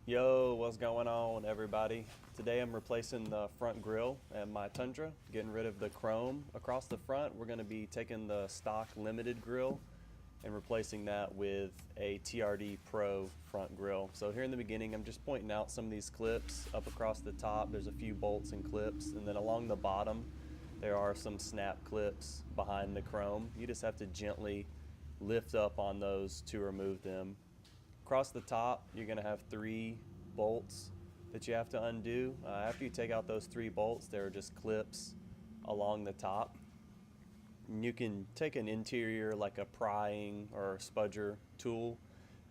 Yo, what's going on, everybody? Today I'm replacing the front grille and my Tundra, getting rid of the chrome across the front. We're going to be taking the stock limited grille and replacing that with a TRD Pro front grille. So here in the beginning, I'm just pointing out some of these clips. Up across the top, there's a few bolts and clips, and then along the bottom, there are some snap clips behind the chrome. You just have to gently lift up on those to remove them. Across the top, you're going to have 3 bolts that you have to undo. After you take out those 3 bolts, there are just clips along the top. And you can take an interior like a prying or spudger tool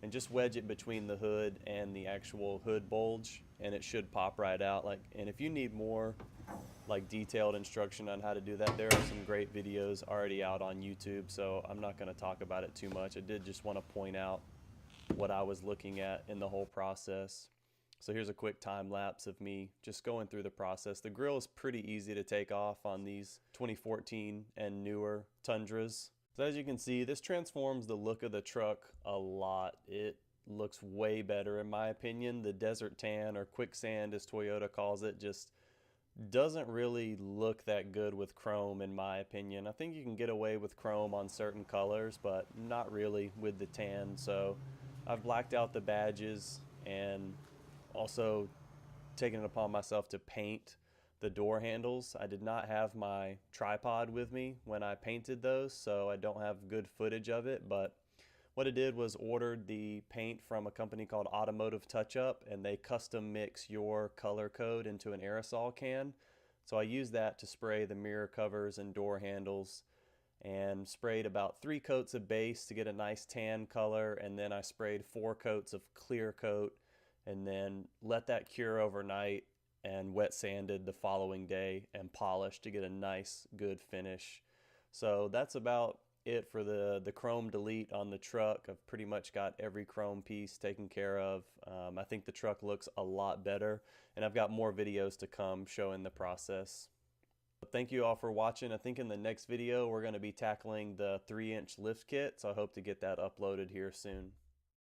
and just wedge it between the hood and the actual hood bulge, and it should pop right out. And if you need more detailed instruction on how to do that, there are some great videos already out on YouTube, so I'm not going to talk about it too much. I did just want to point out what I was looking at in the whole process. So here's a quick time lapse of me just going through the process. The grille is pretty easy to take off on these 2014 and newer Tundras. So as you can see, this transforms the look of the truck a lot. It looks way better in my opinion. The desert tan, or quicksand as Toyota calls it, just doesn't really look that good with chrome in my opinion. I think you can get away with chrome on certain colors, but not really with the tan. So I've blacked out the badges and also taken it upon myself to paint the door handles. I did not have my tripod with me when I painted those, so I don't have good footage of it, but what I did was ordered the paint from a company called Automotive Touch-Up, and they custom mix your color code into an aerosol can. So I used that to spray the mirror covers and door handles, and sprayed about 3 coats of base to get a nice tan color, and then I sprayed 4 coats of clear coat and then let that cure overnight and wet sanded the following day and polished to get a nice good finish. So that's about it for the chrome delete on the truck. I've pretty much got every chrome piece taken care of. I think the truck looks a lot better, and I've got more videos to come showing the process. Thank you all for watching. I think in the next video we're going to be tackling the 3-inch lift kit, so I hope to get that uploaded here soon.